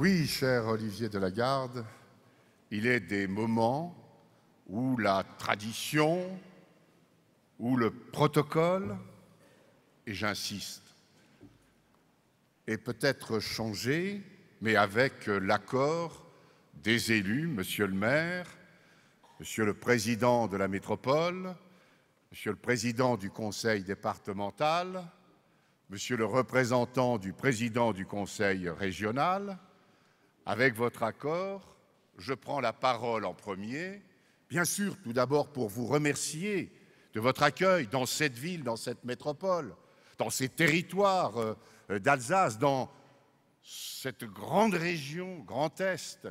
Oui, cher Olivier Delagarde, il est des moments où la tradition, où le protocole, et j'insiste, est peut-être changé, mais avec l'accord des élus, monsieur le maire, monsieur le président de la métropole, monsieur le président du conseil départemental, monsieur le représentant du président du conseil régional. Avec votre accord, je prends la parole en premier, bien sûr tout d'abord pour vous remercier de votre accueil dans cette ville, dans cette métropole, dans ces territoires d'Alsace, dans cette grande région, Grand Est.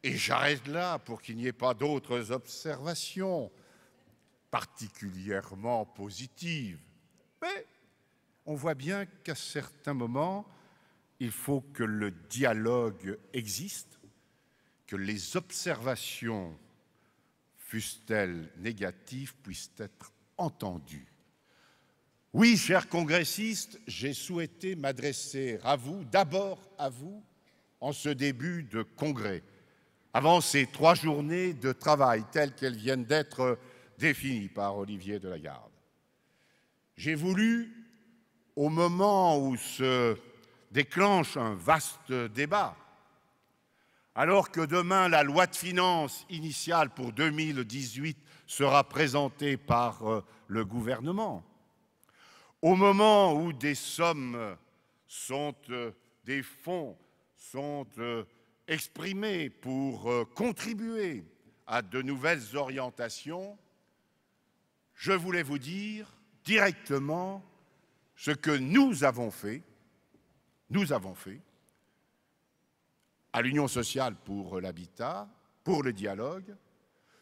Et j'arrête là pour qu'il n'y ait pas d'autres observations particulièrement positives. Mais on voit bien qu'à certains moments, il faut que le dialogue existe, que les observations, fussent-elles négatives, puissent être entendues. Oui, chers congressistes, j'ai souhaité m'adresser à vous, d'abord à vous, en ce début de congrès, avant ces 3 journées de travail telles qu'elles viennent d'être définies par Olivier Delagarde. J'ai voulu, au moment où se déclenche un vaste débat, alors que demain la loi de finances initiale pour 2018 sera présentée par le gouvernement, au moment où des sommes des fonds sont exprimés pour contribuer à de nouvelles orientations, je voulais vous dire directement ce que nous avons fait à l'Union sociale pour l'habitat, pour le dialogue,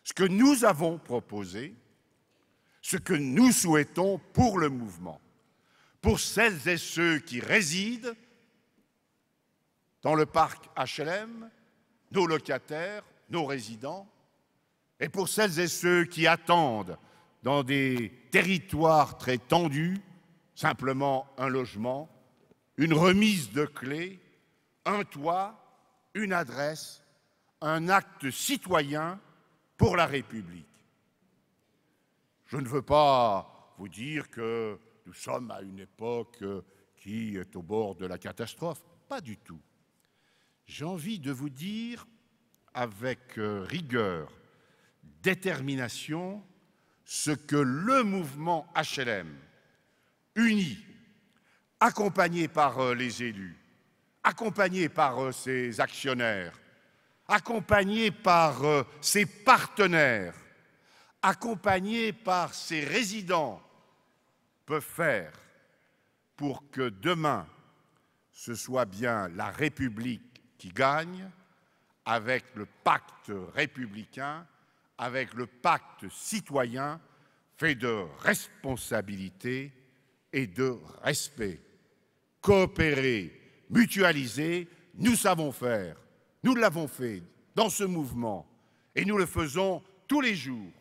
ce que nous avons proposé, ce que nous souhaitons pour le mouvement, pour celles et ceux qui résident dans le parc HLM, nos locataires, nos résidents, et pour celles et ceux qui attendent dans des territoires très tendus, simplement un logement, une remise de clés, un toit, une adresse, un acte citoyen pour la République. Je ne veux pas vous dire que nous sommes à une époque qui est au bord de la catastrophe. Pas du tout. J'ai envie de vous dire avec rigueur, détermination, ce que le mouvement HLM, uni, accompagné par les élus, accompagné par ses actionnaires, accompagné par ses partenaires, accompagné par ses résidents, peut faire pour que demain, ce soit bien la République qui gagne, avec le pacte républicain, avec le pacte citoyen, fait de responsabilité et de respect. Coopérer, mutualiser, nous savons faire. Nous l'avons fait dans ce mouvement et nous le faisons tous les jours.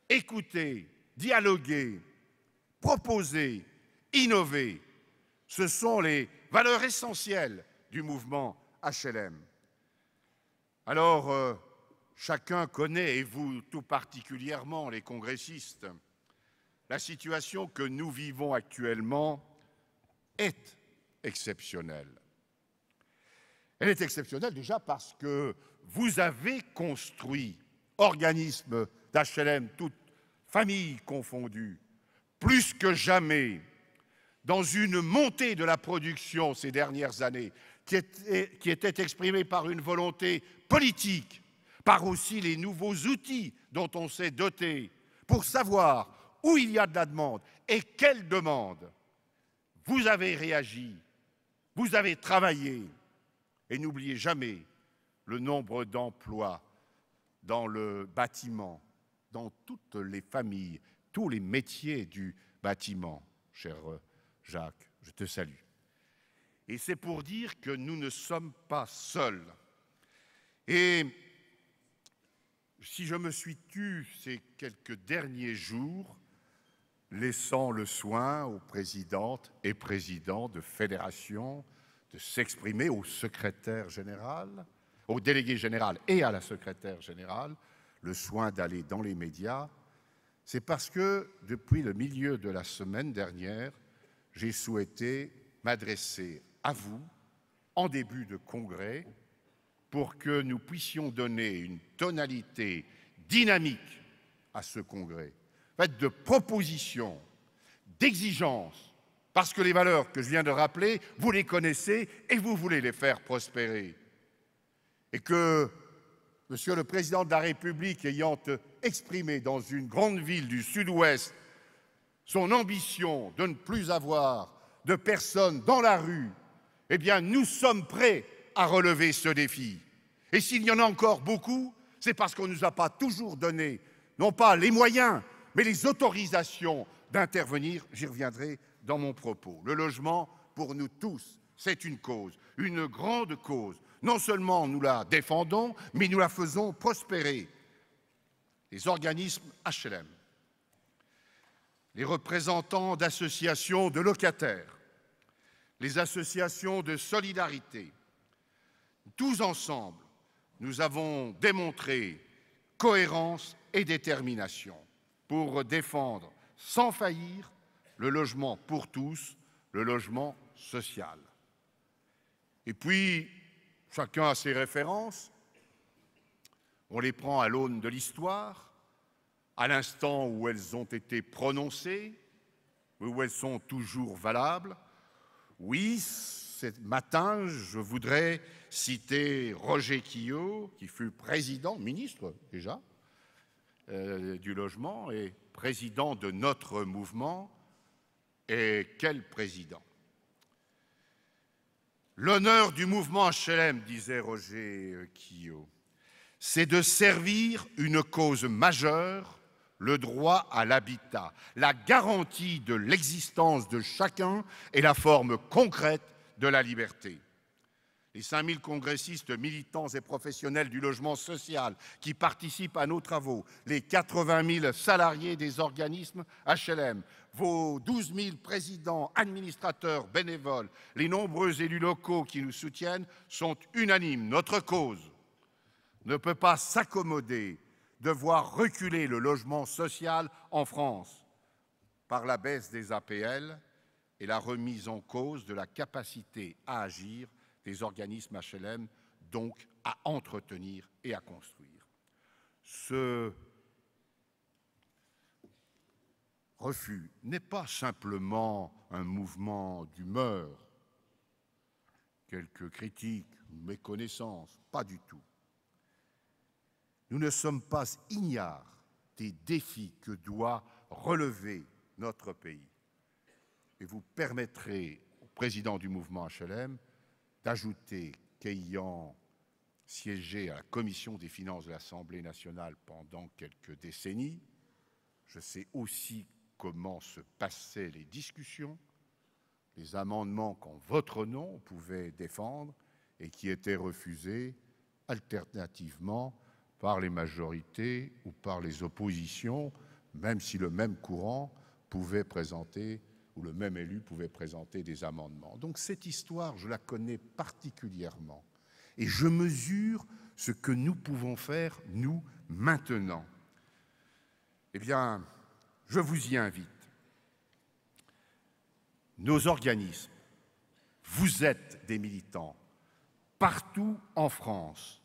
Écouter, dialoguer, proposer, innover, ce sont les valeurs essentielles du mouvement HLM. Alors, chacun connaît, et vous tout particulièrement les congressistes, la situation que nous vivons actuellement est exceptionnelle. Elle est exceptionnelle déjà parce que vous avez construit, organismes d'HLM, toutes familles confondues, plus que jamais, dans une montée de la production ces dernières années, qui était exprimée par une volonté politique, par aussi les nouveaux outils dont on s'est doté, pour savoir où il y a de la demande et quelle demande. Vous avez réagi, vous avez travaillé, et n'oubliez jamais le nombre d'emplois dans le bâtiment, dans toutes les familles, tous les métiers du bâtiment. Cher Jacques, je te salue. Et c'est pour dire que nous ne sommes pas seuls. Et si je me suis tu ces quelques derniers jours, laissant le soin aux présidentes et présidents de fédérations, de s'exprimer au secrétaire général, au délégué général et à la secrétaire générale, le soin d'aller dans les médias, c'est parce que, depuis le milieu de la semaine dernière, j'ai souhaité m'adresser à vous en début de congrès pour que nous puissions donner une tonalité dynamique à ce congrès, faite de propositions, d'exigences, parce que les valeurs que je viens de rappeler, vous les connaissez et vous voulez les faire prospérer. Et que, Monsieur le Président de la République, ayant exprimé dans une grande ville du Sud-Ouest son ambition de ne plus avoir de personnes dans la rue, eh bien, nous sommes prêts à relever ce défi. Et s'il y en a encore beaucoup, c'est parce qu'on ne nous a pas toujours donné, non pas les moyens, mais les autorisations d'intervenir. J'y reviendrai dans mon propos. Le logement, pour nous tous, c'est une cause, une grande cause. Non seulement nous la défendons, mais nous la faisons prospérer. Les organismes HLM, les représentants d'associations de locataires, les associations de solidarité, tous ensemble, nous avons démontré cohérence et détermination pour défendre sans faillir le logement pour tous, le logement social. Et puis, chacun a ses références, on les prend à l'aune de l'histoire, à l'instant où elles ont été prononcées, où elles sont toujours valables. Oui, ce matin, je voudrais citer Roger Quillot, qui fut président, ministre déjà, du logement et président de notre mouvement. Et quel président! L'honneur du mouvement HLM, disait Roger Quillot, c'est de servir une cause majeure, le droit à l'habitat, la garantie de l'existence de chacun et la forme concrète de la liberté. Les 5000 congressistes, militants et professionnels du logement social qui participent à nos travaux, les 80 000 salariés des organismes HLM, vos 12 000 présidents, administrateurs, bénévoles, les nombreux élus locaux qui nous soutiennent sont unanimes. Notre cause ne peut pas s'accommoder de voir reculer le logement social en France par la baisse des APL et la remise en cause de la capacité à agir des organismes HLM, donc à entretenir et à construire. Ce refus n'est pas simplement un mouvement d'humeur, quelques critiques, méconnaissances, pas du tout. Nous ne sommes pas ignares des défis que doit relever notre pays. Et vous permettrez au président du mouvement HLM d'ajouter qu'ayant siégé à la commission des finances de l'Assemblée nationale pendant quelques décennies, je sais aussi comment se passaient les discussions, les amendements qu'en votre nom on pouvait défendre et qui étaient refusés alternativement par les majorités ou par les oppositions, même si le même courant pouvait présenter ou le même élu pouvait présenter des amendements. Donc cette histoire, je la connais particulièrement et je mesure ce que nous pouvons faire, nous, maintenant. Eh bien, je vous y invite. Nos organismes, vous êtes des militants, partout en France,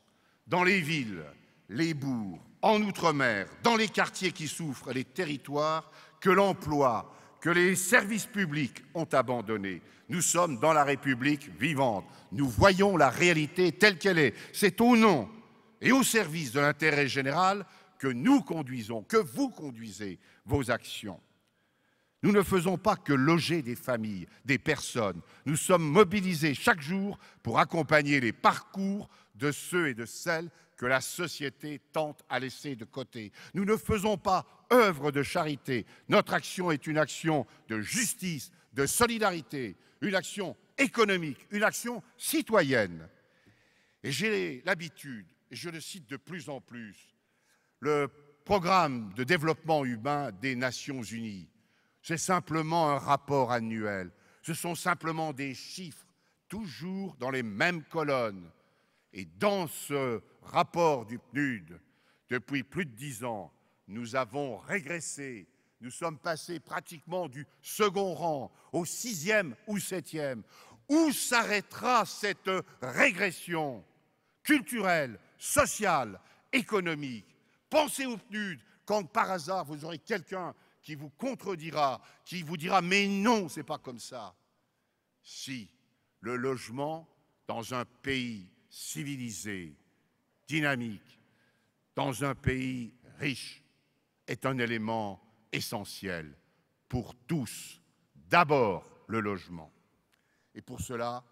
dans les villes, les bourgs, en Outre-mer, dans les quartiers qui souffrent, les territoires que l'emploi, que les services publics ont abandonnés. Nous sommes dans la République vivante. Nous voyons la réalité telle qu'elle est. C'est au nom et au service de l'intérêt général que nous conduisons, que vous conduisez vos actions. Nous ne faisons pas que loger des familles, des personnes. Nous sommes mobilisés chaque jour pour accompagner les parcours de ceux et de celles que la société tente à laisser de côté. Nous ne faisons pas œuvre de charité. Notre action est une action de justice, de solidarité, une action économique, une action citoyenne. Et j'ai l'habitude, et je le cite de plus en plus, le programme de développement humain des Nations Unies. C'est simplement un rapport annuel. Ce sont simplement des chiffres toujours dans les mêmes colonnes. Et dans ce rapport du PNUD, depuis plus de 10 ans, nous avons régressé. Nous sommes passés pratiquement du second rang au 6e ou 7e. Où s'arrêtera cette régression culturelle, sociale, économique? Pensez au PNUD quand par hasard vous aurez quelqu'un qui vous contredira, qui vous dira « mais non, c'est pas comme ça ». Si le logement dans un pays civilisé, dynamique, dans un pays riche, est un élément essentiel pour tous. D'abord, le logement. Et pour cela,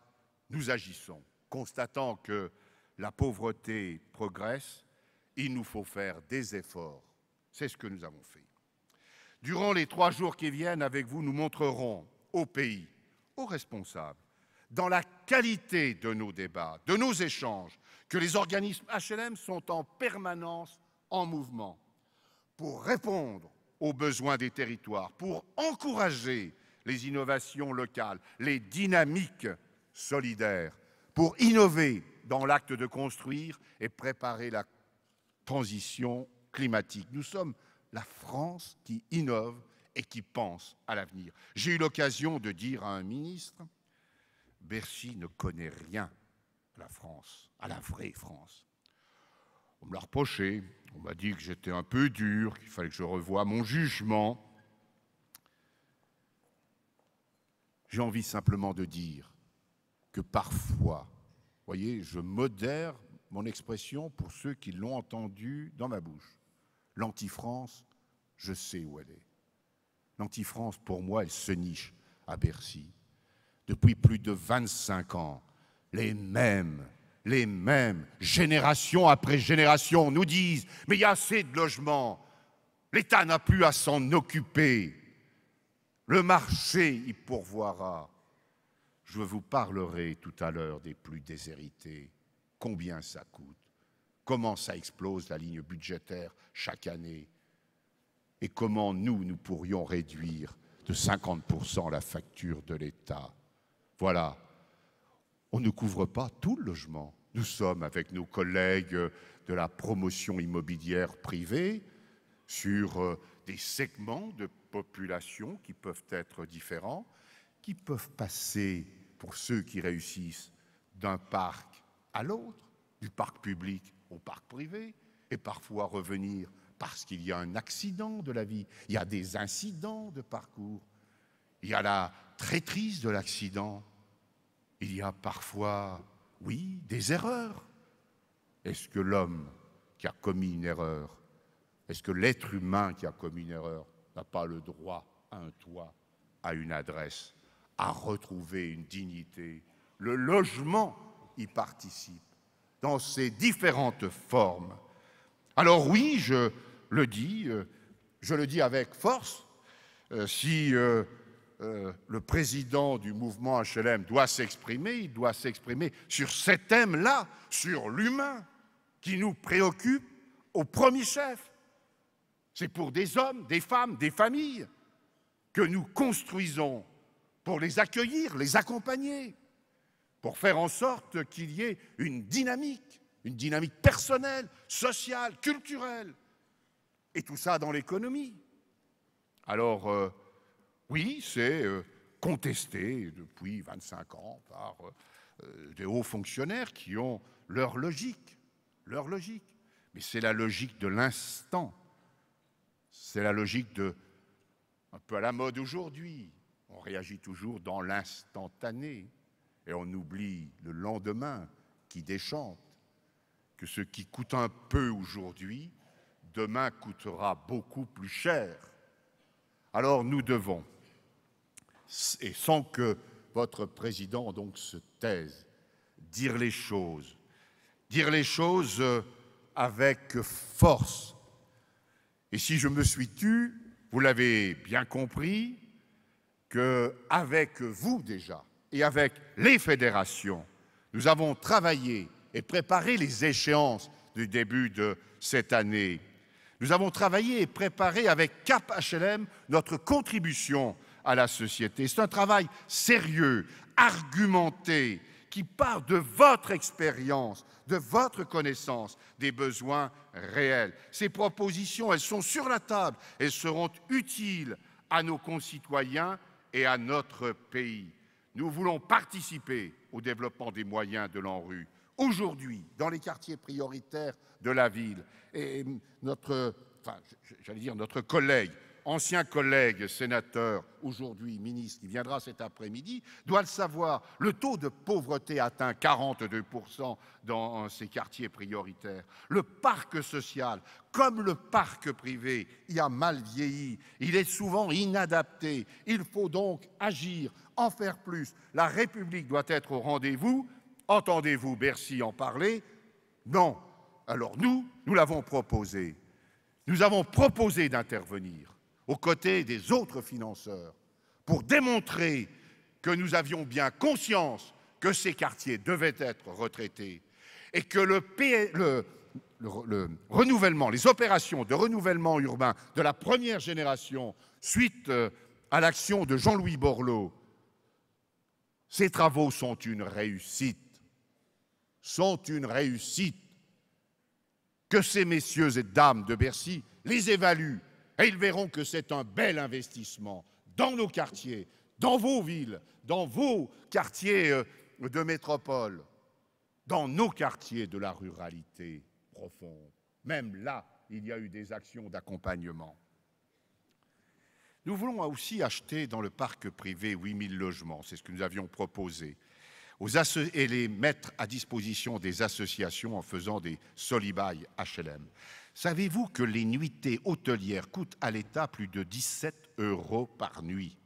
nous agissons. Constatant que la pauvreté progresse, il nous faut faire des efforts. C'est ce que nous avons fait. Durant les 3 jours qui viennent, avec vous, nous montrerons au pays, aux responsables, dans la qualité de nos débats, de nos échanges, que les organismes HLM sont en permanence en mouvement pour répondre aux besoins des territoires, pour encourager les innovations locales, les dynamiques solidaires, pour innover dans l'acte de construire et préparer la transition climatique. Nous sommes la France qui innove et qui pense à l'avenir. J'ai eu l'occasion de dire à un ministre, Bercy ne connaît rien à la France, à la vraie France. On me l'a reproché, on m'a dit que j'étais un peu dur, qu'il fallait que je revoie mon jugement. J'ai envie simplement de dire que parfois, vous voyez, je modère mon expression pour ceux qui l'ont entendu dans ma bouche. L'anti-France, je sais où elle est. L'anti-France, pour moi, elle se niche à Bercy. Depuis plus de 25 ans, les mêmes, génération après génération, nous disent « mais il y a assez de logements, l'État n'a plus à s'en occuper, le marché y pourvoira ». Je vous parlerai tout à l'heure des plus déshérités, combien ça coûte, comment ça explose la ligne budgétaire chaque année et comment nous pourrions réduire de 50% la facture de l'État. Voilà, on ne couvre pas tout le logement. Nous sommes avec nos collègues de la promotion immobilière privée sur des segments de population qui peuvent être différents, qui peuvent passer, pour ceux qui réussissent, d'un parc à l'autre, du parc public au parc privé, et parfois revenir parce qu'il y a un accident de la vie, il y a des incidents de parcours, il y a la traîtrise de l'accident, il y a parfois, oui, des erreurs. Est-ce que l'homme qui a commis une erreur, est-ce que l'être humain qui a commis une erreur n'a pas le droit à un toit, à une adresse, à retrouver une dignité? Le logement y participe dans ses différentes formes. Alors oui, je le dis avec force, si le président du mouvement HLM doit s'exprimer, il doit s'exprimer sur ces thèmes-là, sur l'humain, qui nous préoccupe au premier chef. C'est pour des hommes, des femmes, des familles que nous construisons pour les accueillir, les accompagner, pour faire en sorte qu'il y ait une dynamique personnelle, sociale, culturelle, et tout ça dans l'économie. Alors, oui, c'est contesté depuis 25 ans par des hauts fonctionnaires qui ont leur logique. Mais c'est la logique de l'instant. C'est la logique un peu à la mode aujourd'hui. On réagit toujours dans l'instantané et on oublie le lendemain qui déchante, que ce qui coûte un peu aujourd'hui, demain coûtera beaucoup plus cher. Alors nous devons, et sans que votre président donc se taise, dire les choses avec force. Et si je me suis tu, vous l'avez bien compris, qu'avec vous déjà et avec les fédérations, nous avons travaillé et préparé les échéances du début de cette année. Nous avons travaillé et préparé avec Cap HLM notre contribution à la société. C'est un travail sérieux, argumenté, qui part de votre expérience, de votre connaissance des besoins réels. Ces propositions, elles sont sur la table, elles seront utiles à nos concitoyens et à notre pays. Nous voulons participer au développement des moyens de l'ANRU. Aujourd'hui, dans les quartiers prioritaires de la ville, et notre collègue, ancien collègue sénateur, aujourd'hui ministre, qui viendra cet après-midi, doit le savoir, le taux de pauvreté atteint 42% dans ces quartiers prioritaires. Le parc social, comme le parc privé, y a mal vieilli. Il est souvent inadapté. Il faut donc agir, en faire plus. La République doit être au rendez-vous. Entendez-vous Bercy en parler? Non. Alors nous l'avons proposé. Nous avons proposé d'intervenir aux côtés des autres financeurs pour démontrer que nous avions bien conscience que ces quartiers devaient être retraités et que le renouvellement, les opérations de renouvellement urbain de la première génération, suite à l'action de Jean-Louis Borloo, ces travaux sont une réussite. Que ces messieurs et dames de Bercy les évaluent et ils verront que c'est un bel investissement dans nos quartiers, dans vos villes, dans vos quartiers de métropole, dans nos quartiers de la ruralité profonde. Même là, il y a eu des actions d'accompagnement. Nous voulons aussi acheter dans le parc privé 8000 logements, c'est ce que nous avions proposé, et les mettre à disposition des associations en faisant des solibailles HLM. Savez-vous que les nuitées hôtelières coûtent à l'État plus de 17 € par nuit?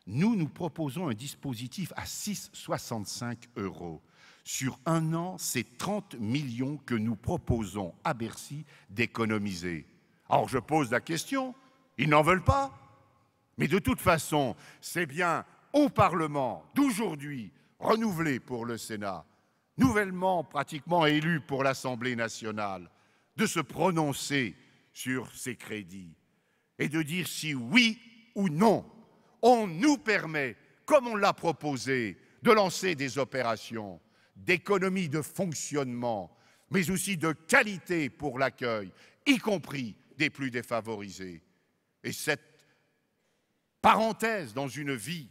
Nous proposons un dispositif à 6,65 €. Sur un an, c'est 30 millions que nous proposons à Bercy d'économiser. Alors je pose la question, ils n'en veulent pas? Mais de toute façon, c'est bien au Parlement d'aujourd'hui, renouvelé pour le Sénat, nouvellement pratiquement élu pour l'Assemblée nationale, de se prononcer sur ces crédits et de dire si oui ou non, on nous permet, comme on l'a proposé, de lancer des opérations d'économie de fonctionnement, mais aussi de qualité pour l'accueil, y compris des plus défavorisés. Et cette parenthèse dans une vie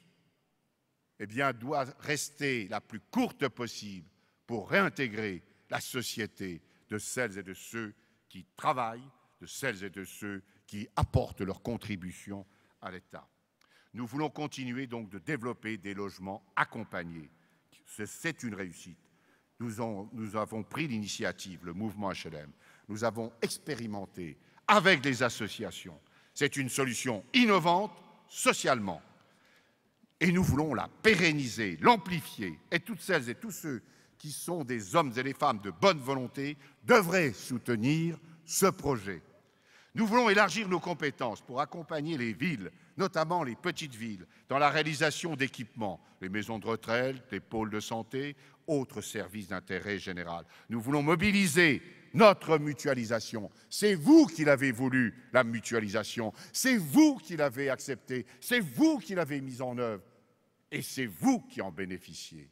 doit rester la plus courte possible pour réintégrer la société de celles et de ceux qui travaillent, de celles et de ceux qui apportent leur contribution à l'État. Nous voulons continuer donc de développer des logements accompagnés. C'est une réussite. Nous avons pris l'initiative, le mouvement HLM. Nous avons expérimenté avec des associations. C'est une solution innovante socialement. Et nous voulons la pérenniser, l'amplifier. Et toutes celles et tous ceux qui sont des hommes et des femmes de bonne volonté devraient soutenir ce projet. Nous voulons élargir nos compétences pour accompagner les villes, notamment les petites villes, dans la réalisation d'équipements, les maisons de retraite, les pôles de santé, autres services d'intérêt général. Nous voulons mobiliser notre mutualisation. C'est vous qui l'avez voulu, la mutualisation. C'est vous qui l'avez acceptée. C'est vous qui l'avez mise en œuvre. Et c'est vous qui en bénéficiez.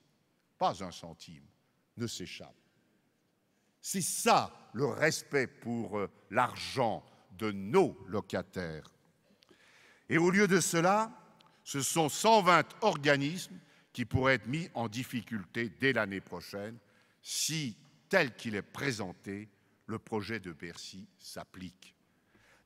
Pas un centime ne s'échappe. C'est ça le respect pour l'argent de nos locataires. Et au lieu de cela, ce sont 120 organismes qui pourraient être mis en difficulté dès l'année prochaine si, tel qu'il est présenté, le projet de Bercy s'applique.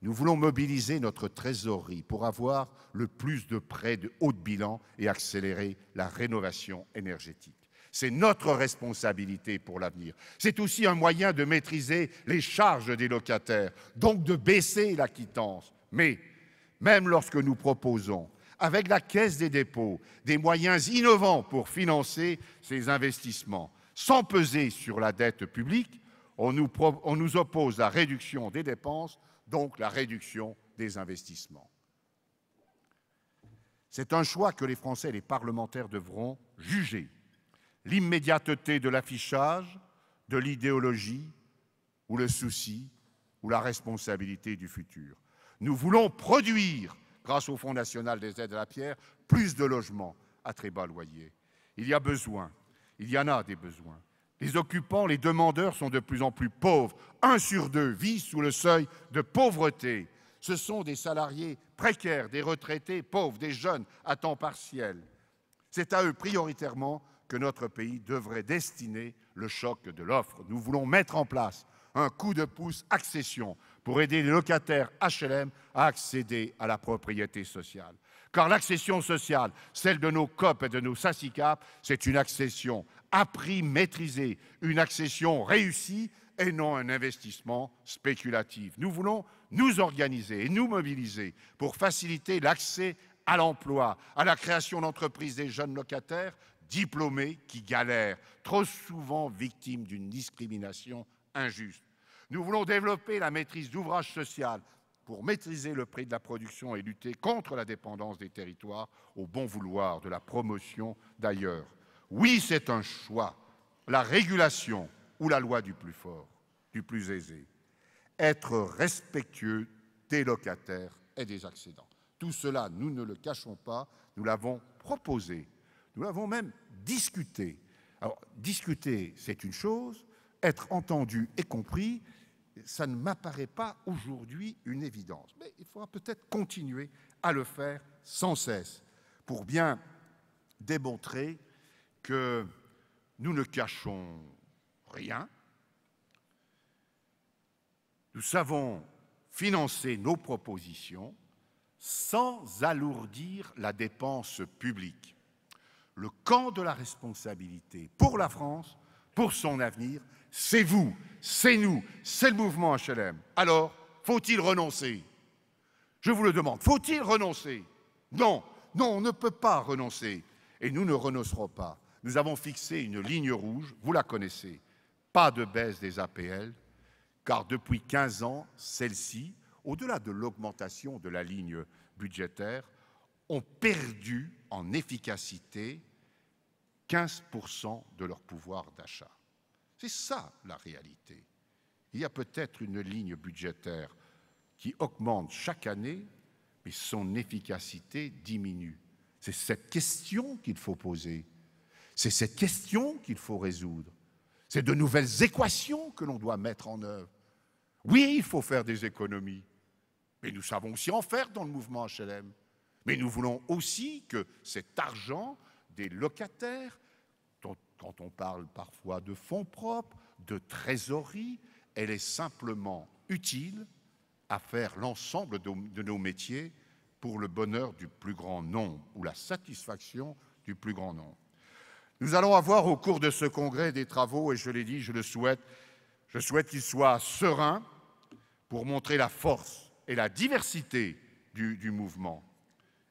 Nous voulons mobiliser notre trésorerie pour avoir le plus de prêts de haut bilan et accélérer la rénovation énergétique. C'est notre responsabilité pour l'avenir. C'est aussi un moyen de maîtriser les charges des locataires, donc de baisser la quittance. Mais même lorsque nous proposons, avec la Caisse des dépôts, des moyens innovants pour financer ces investissements, sans peser sur la dette publique, on nous oppose la réduction des dépenses, donc la réduction des investissements. C'est un choix que les Français et les parlementaires devront juger. L'immédiateté de l'affichage, de l'idéologie, ou le souci, ou la responsabilité du futur. Nous voulons produire grâce au Fonds national des aides à la pierre, plus de logements à très bas loyer. Il y a besoin, il y en a des besoins. Les occupants, les demandeurs sont de plus en plus pauvres. 1 sur 2 vit sous le seuil de pauvreté. Ce sont des salariés précaires, des retraités pauvres, des jeunes à temps partiel. C'est à eux prioritairement que notre pays devrait destiner le choc de l'offre. Nous voulons mettre en place un coup de pouce accession pour aider les locataires HLM à accéder à la propriété sociale. Car l'accession sociale, celle de nos COP et de nos SACICAP, c'est une accession à prix maîtrisé, une accession réussie et non un investissement spéculatif. Nous voulons nous organiser et nous mobiliser pour faciliter l'accès à l'emploi, à la création d'entreprises des jeunes locataires diplômés qui galèrent, trop souvent victimes d'une discrimination injuste. Nous voulons développer la maîtrise d'ouvrage social pour maîtriser le prix de la production et lutter contre la dépendance des territoires au bon vouloir de la promotion d'ailleurs. Oui, c'est un choix, la régulation ou la loi du plus fort, du plus aisé. Être respectueux des locataires et des accédants. Tout cela, nous ne le cachons pas, nous l'avons proposé, nous l'avons même discuté. Alors, discuter, c'est une chose, être entendu et compris, ça ne m'apparaît pas aujourd'hui une évidence. Mais il faudra peut-être continuer à le faire sans cesse pour bien démontrer que nous ne cachons rien. Nous savons financer nos propositions sans alourdir la dépense publique. Le camp de la responsabilité pour la France, pour son avenir, c'est vous, c'est nous, c'est le mouvement HLM. Alors, faut-il renoncer? Je vous le demande, faut-il renoncer? Non, non, on ne peut pas renoncer. Et nous ne renoncerons pas. Nous avons fixé une ligne rouge, vous la connaissez. Pas de baisse des APL, car depuis 15 ans, celles-ci, au-delà de l'augmentation de la ligne budgétaire, ont perdu en efficacité 15% de leur pouvoir d'achat. C'est ça la réalité. Il y a peut-être une ligne budgétaire qui augmente chaque année, mais son efficacité diminue. C'est cette question qu'il faut poser. C'est cette question qu'il faut résoudre. C'est de nouvelles équations que l'on doit mettre en œuvre. Oui, il faut faire des économies, mais nous savons aussi en faire dans le mouvement HLM. Mais nous voulons aussi que cet argent des locataires, quand on parle parfois de fonds propres, de trésorerie, elle est simplement utile à faire l'ensemble de nos métiers pour le bonheur du plus grand nombre ou la satisfaction du plus grand nombre. Nous allons avoir au cours de ce congrès des travaux, et je l'ai dit, je souhaite qu'il soit serein pour montrer la force et la diversité du mouvement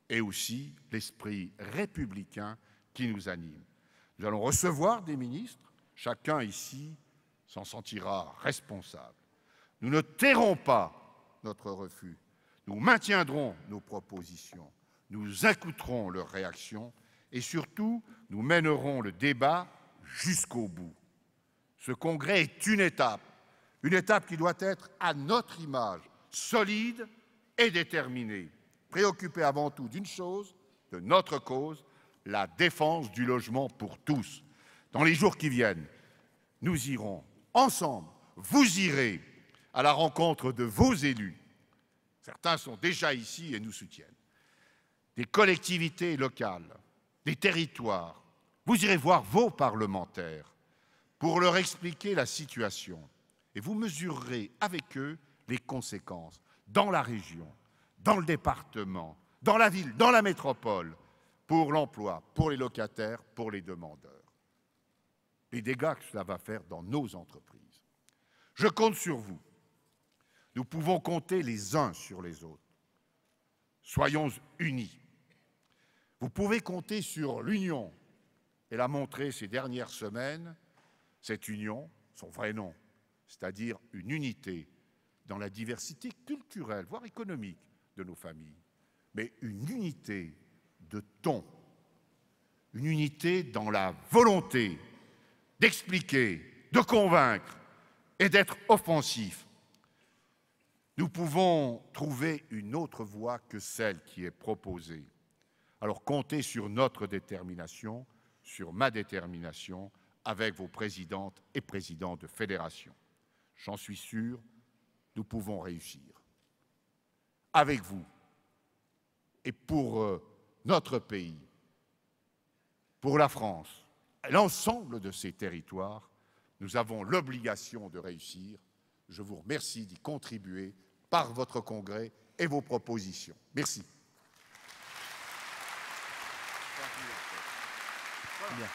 et aussi l'esprit républicain qui nous anime. Nous allons recevoir des ministres, chacun ici s'en sentira responsable. Nous ne tairons pas notre refus, nous maintiendrons nos propositions, nous écouterons leurs réactions et surtout, nous mènerons le débat jusqu'au bout. Ce congrès est une étape qui doit être à notre image, solide et déterminée, préoccupée avant tout d'une chose, de notre cause, la défense du logement pour tous. Dans les jours qui viennent, nous irons ensemble, vous irez à la rencontre de vos élus. Certains sont déjà ici et nous soutiennent. Des collectivités locales, des territoires. Vous irez voir vos parlementaires pour leur expliquer la situation. Et vous mesurerez avec eux les conséquences dans la région, dans le département, dans la ville, dans la métropole, pour l'emploi, pour les locataires, pour les demandeurs. Les dégâts que cela va faire dans nos entreprises. Je compte sur vous. Nous pouvons compter les uns sur les autres. Soyons unis. Vous pouvez compter sur l'union. Elle a montré ces dernières semaines, cette union, son vrai nom, c'est-à-dire une unité dans la diversité culturelle, voire économique de nos familles, mais une unité de ton, une unité dans la volonté d'expliquer, de convaincre et d'être offensif. Nous pouvons trouver une autre voie que celle qui est proposée. Alors comptez sur notre détermination, sur ma détermination, avec vos présidentes et présidents de fédération. J'en suis sûr, nous pouvons réussir. Avec vous et pour notre pays, pour la France, l'ensemble de ces territoires, nous avons l'obligation de réussir. Je vous remercie d'y contribuer par votre congrès et vos propositions. Merci. Bien.